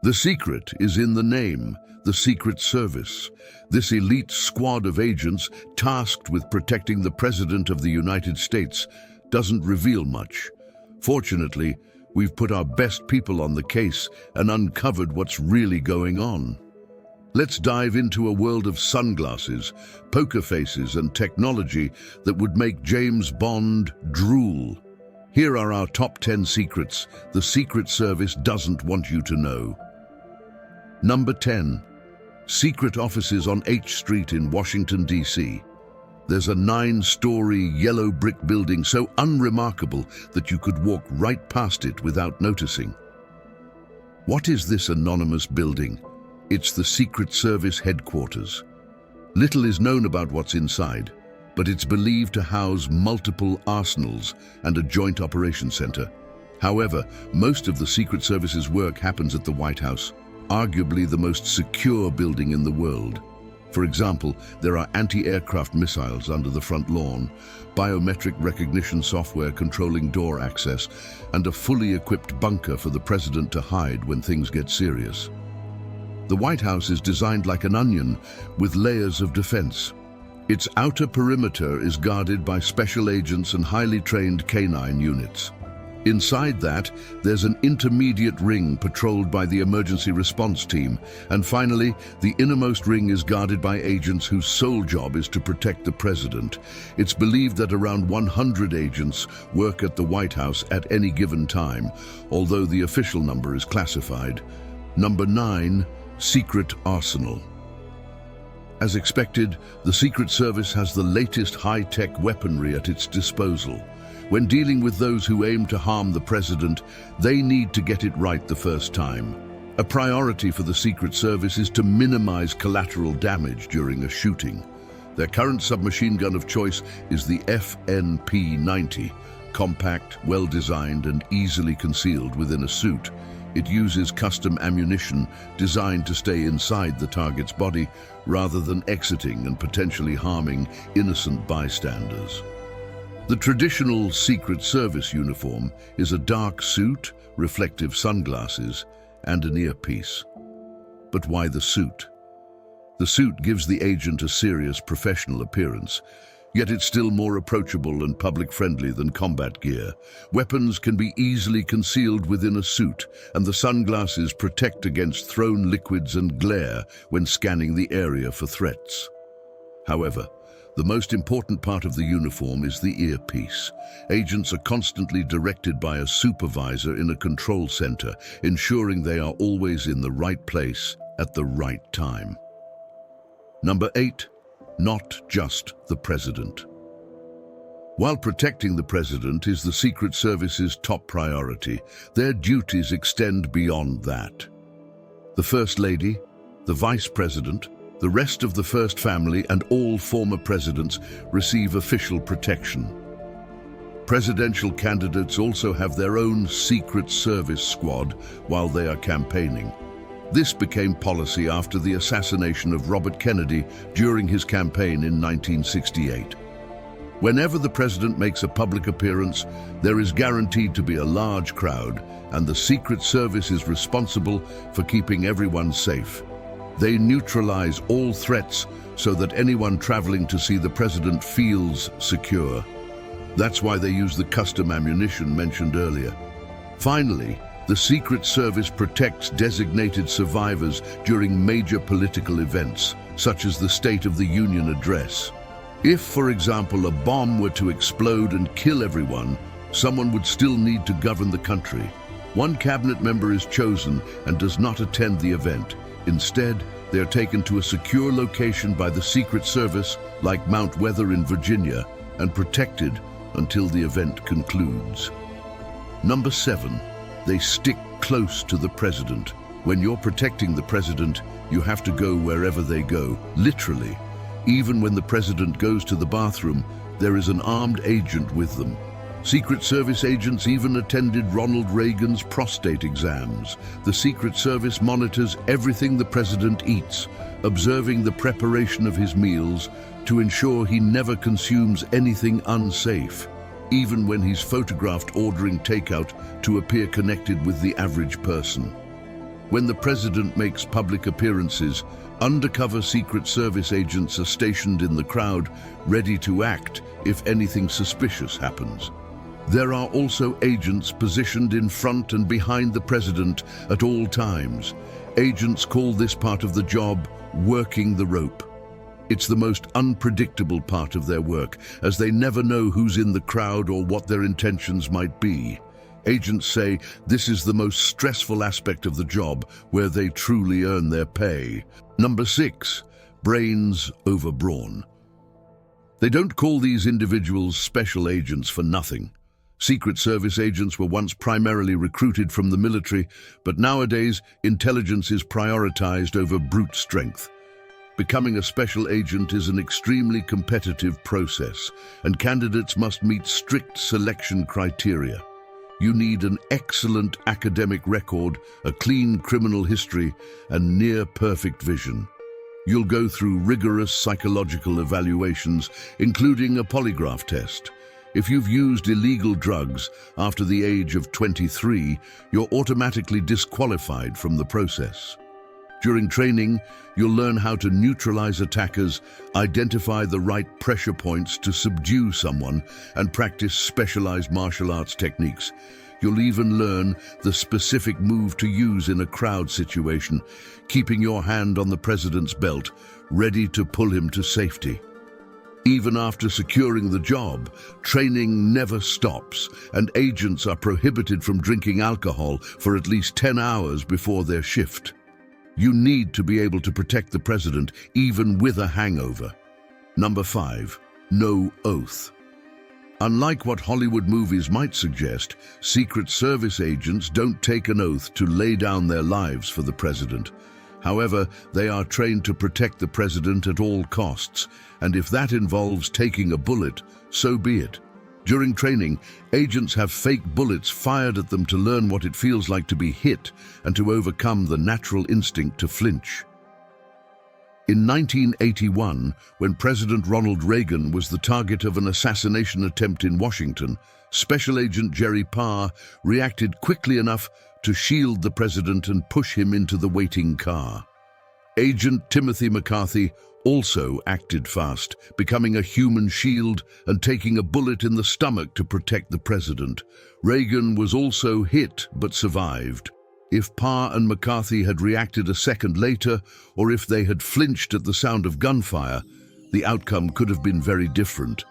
The secret is in the name, the Secret Service. This elite squad of agents tasked with protecting the President of the United States doesn't reveal much. Fortunately, we've put our best people on the case and uncovered what's really going on. Let's dive into a world of sunglasses, poker faces, and technology that would make James Bond drool. Here are our top 10 secrets the Secret Service doesn't want you to know. Number 10. Secret offices on H Street in Washington, D.C. There's a 9-story yellow brick building so unremarkable that you could walk right past it without noticing. What is this anonymous building? It's the Secret Service headquarters. Little is known about what's inside, but it's believed to house multiple arsenals and a joint operations center. However, most of the Secret Service's work happens at the White House, arguably the most secure building in the world. For example, there are anti-aircraft missiles under the front lawn, biometric recognition software controlling door access, and a fully equipped bunker for the president to hide when things get serious. The White House is designed like an onion, with layers of defense. Its outer perimeter is guarded by special agents and highly trained canine units. Inside that, there's an intermediate ring patrolled by the emergency response team. And finally, the innermost ring is guarded by agents whose sole job is to protect the president. It's believed that around 100 agents work at the White House at any given time, although the official number is classified. Number 9. Secret Arsenal. As expected, the Secret Service has the latest high-tech weaponry at its disposal. When dealing with those who aim to harm the president, they need to get it right the first time. A priority for the Secret Service is to minimize collateral damage during a shooting. Their current submachine gun of choice is the FNP-90, compact, well-designed, and easily concealed within a suit. It uses custom ammunition designed to stay inside the target's body rather than exiting and potentially harming innocent bystanders. The traditional Secret Service uniform is a dark suit, reflective sunglasses, and an earpiece. But why the suit? The suit gives the agent a serious professional appearance, yet it's still more approachable and public-friendly than combat gear. Weapons can be easily concealed within a suit, and the sunglasses protect against thrown liquids and glare when scanning the area for threats. However, the most important part of the uniform is the earpiece. Agents are constantly directed by a supervisor in a control center, ensuring they are always in the right place at the right time. Number 8. Not just the president. While protecting the president is the Secret Service's top priority, their duties extend beyond that. The First Lady, the Vice President, the rest of the First Family, and all former presidents receive official protection. Presidential candidates also have their own Secret Service squad while they are campaigning. This became policy after the assassination of Robert Kennedy during his campaign in 1968. Whenever the president makes a public appearance, there is guaranteed to be a large crowd, and the Secret Service is responsible for keeping everyone safe. They neutralize all threats so that anyone traveling to see the president feels secure. That's why they use the custom ammunition mentioned earlier. Finally, the Secret Service protects designated survivors during major political events, such as the State of the Union address. If, for example, a bomb were to explode and kill everyone, someone would still need to govern the country. One cabinet member is chosen and does not attend the event. Instead, they are taken to a secure location by the Secret Service, like Mount Weather in Virginia, and protected until the event concludes. Number 7. They stick close to the president. When you're protecting the president, you have to go wherever they go, literally. Even when the president goes to the bathroom, there is an armed agent with them. Secret Service agents even attended Ronald Reagan's prostate exams. The Secret Service monitors everything the president eats, observing the preparation of his meals to ensure he never consumes anything unsafe, even when he's photographed ordering takeout to appear connected with the average person. When the president makes public appearances, undercover Secret Service agents are stationed in the crowd, ready to act if anything suspicious happens. There are also agents positioned in front and behind the president at all times. Agents call this part of the job working the rope. It's the most unpredictable part of their work, as they never know who's in the crowd or what their intentions might be. Agents say this is the most stressful aspect of the job, where they truly earn their pay. Number 6, brains over brawn. They don't call these individuals special agents for nothing. Secret Service agents were once primarily recruited from the military, but nowadays intelligence is prioritized over brute strength. Becoming a special agent is an extremely competitive process, and candidates must meet strict selection criteria. You need an excellent academic record, a clean criminal history, and near-perfect vision. You'll go through rigorous psychological evaluations, including a polygraph test. If you've used illegal drugs after the age of 23, you're automatically disqualified from the process. During training, you'll learn how to neutralize attackers, identify the right pressure points to subdue someone, and practice specialized martial arts techniques. You'll even learn the specific move to use in a crowd situation, keeping your hand on the president's belt, ready to pull him to safety. Even after securing the job, training never stops, and agents are prohibited from drinking alcohol for at least 10 hours before their shift. You need to be able to protect the president, even with a hangover. Number 5, no oath. Unlike what Hollywood movies might suggest, Secret Service agents don't take an oath to lay down their lives for the president. However, they are trained to protect the president at all costs, and if that involves taking a bullet, so be it. During training, agents have fake bullets fired at them to learn what it feels like to be hit and to overcome the natural instinct to flinch. In 1981, when President Ronald Reagan was the target of an assassination attempt in Washington, Special Agent Jerry Parr reacted quickly enough to shield the president and push him into the waiting car. Agent Timothy McCarthy also acted fast, becoming a human shield and taking a bullet in the stomach to protect the president. Reagan was also hit but survived. If Parr and McCarthy had reacted a second later, or if they had flinched at the sound of gunfire, the outcome could have been very different.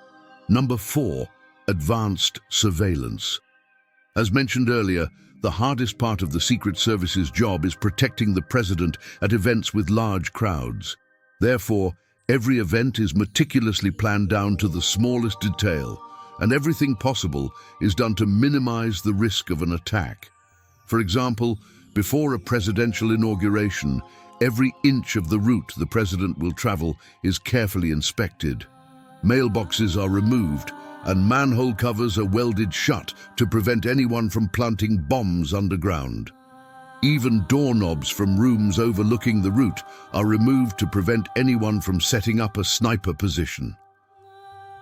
Number 4, advanced surveillance. As mentioned earlier, the hardest part of the Secret Service's job is protecting the president at events with large crowds. Therefore, every event is meticulously planned down to the smallest detail, and everything possible is done to minimize the risk of an attack. For example, before a presidential inauguration, every inch of the route the president will travel is carefully inspected. Mailboxes are removed, and manhole covers are welded shut to prevent anyone from planting bombs underground. Even doorknobs from rooms overlooking the route are removed to prevent anyone from setting up a sniper position.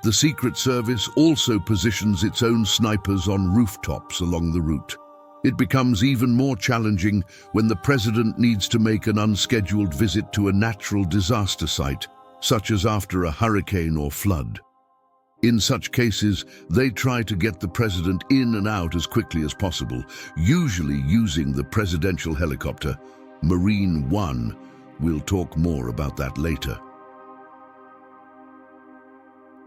The Secret Service also positions its own snipers on rooftops along the route. It becomes even more challenging when the president needs to make an unscheduled visit to a natural disaster site, such as after a hurricane or flood. In such cases, they try to get the president in and out as quickly as possible, usually using the presidential helicopter, Marine One. We'll talk more about that later.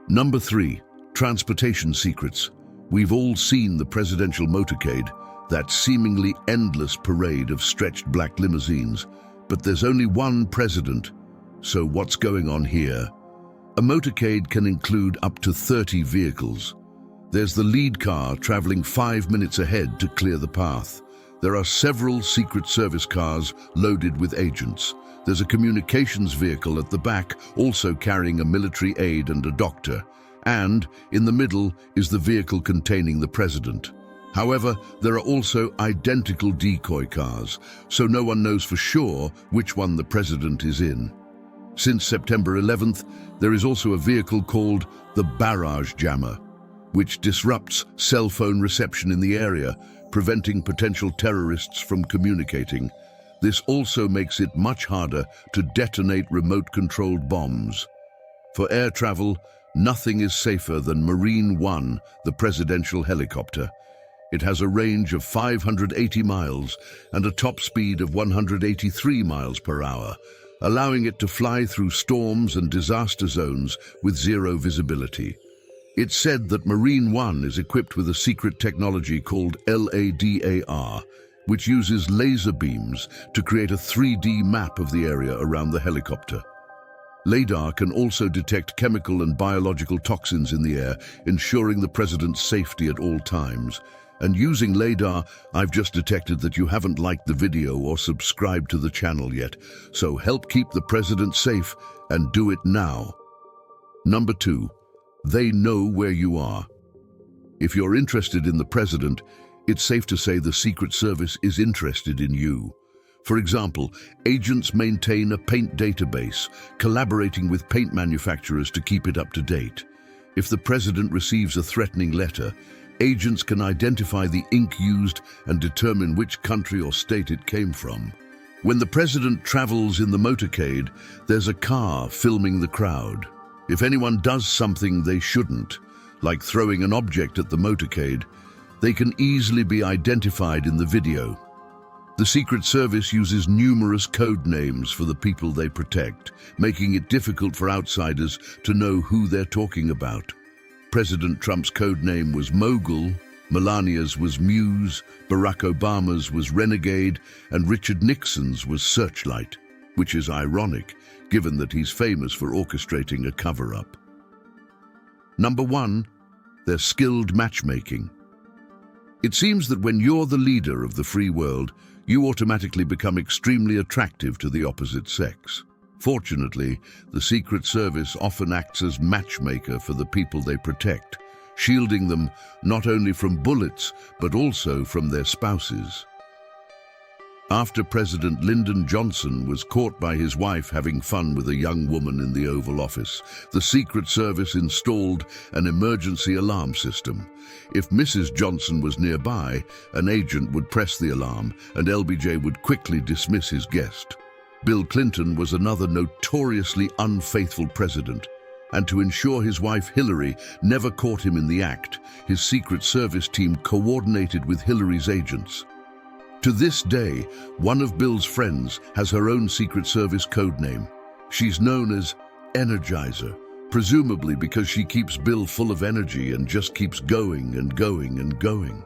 Number 3, transportation secrets. We've all seen the presidential motorcade, that seemingly endless parade of stretched black limousines. But there's only one president, so what's going on here? A motorcade can include up to 30 vehicles. There's the lead car traveling 5 minutes ahead to clear the path. There are several Secret Service cars loaded with agents. There's a communications vehicle at the back, also carrying a military aide and a doctor. And in the middle is the vehicle containing the president. However, there are also identical decoy cars, so no one knows for sure which one the president is in. Since September 11th, there is also a vehicle called the Barrage Jammer, which disrupts cell phone reception in the area, preventing potential terrorists from communicating. This also makes it much harder to detonate remote-controlled bombs. For air travel, nothing is safer than Marine One, the presidential helicopter. It has a range of 580 miles and a top speed of 183 miles per hour, allowing it to fly through storms and disaster zones with zero visibility. It's said that Marine One is equipped with a secret technology called LADAR, which uses laser beams to create a 3D map of the area around the helicopter. LADAR can also detect chemical and biological toxins in the air, ensuring the president's safety at all times. And using LADAR, I've just detected that you haven't liked the video or subscribed to the channel yet, so help keep the president safe and do it now. Number 2, they know where you are. If you're interested in the president, it's safe to say the Secret Service is interested in you. For example, agents maintain a paint database, collaborating with paint manufacturers to keep it up to date. If the president receives a threatening letter, agents can identify the ink used and determine which country or state it came from. When the president travels in the motorcade, there's a car filming the crowd. If anyone does something they shouldn't, like throwing an object at the motorcade, they can easily be identified in the video. The Secret Service uses numerous code names for the people they protect, making it difficult for outsiders to know who they're talking about. President Trump's code name was Mogul, Melania's was Muse, Barack Obama's was Renegade, and Richard Nixon's was Searchlight, which is ironic, given that he's famous for orchestrating a cover-up. Number 1, they're skilled matchmaking. It seems that when you're the leader of the free world, you automatically become extremely attractive to the opposite sex. Fortunately, the Secret Service often acts as matchmaker for the people they protect, shielding them not only from bullets, but also from their spouses. After President Lyndon Johnson was caught by his wife having fun with a young woman in the Oval Office, the Secret Service installed an emergency alarm system. If Mrs. Johnson was nearby, an agent would press the alarm and LBJ would quickly dismiss his guest. Bill Clinton was another notoriously unfaithful president, and to ensure his wife Hillary never caught him in the act, his Secret Service team coordinated with Hillary's agents. To this day, one of Bill's friends has her own Secret Service code name. She's known as Energizer, presumably because she keeps Bill full of energy and just keeps going and going and going.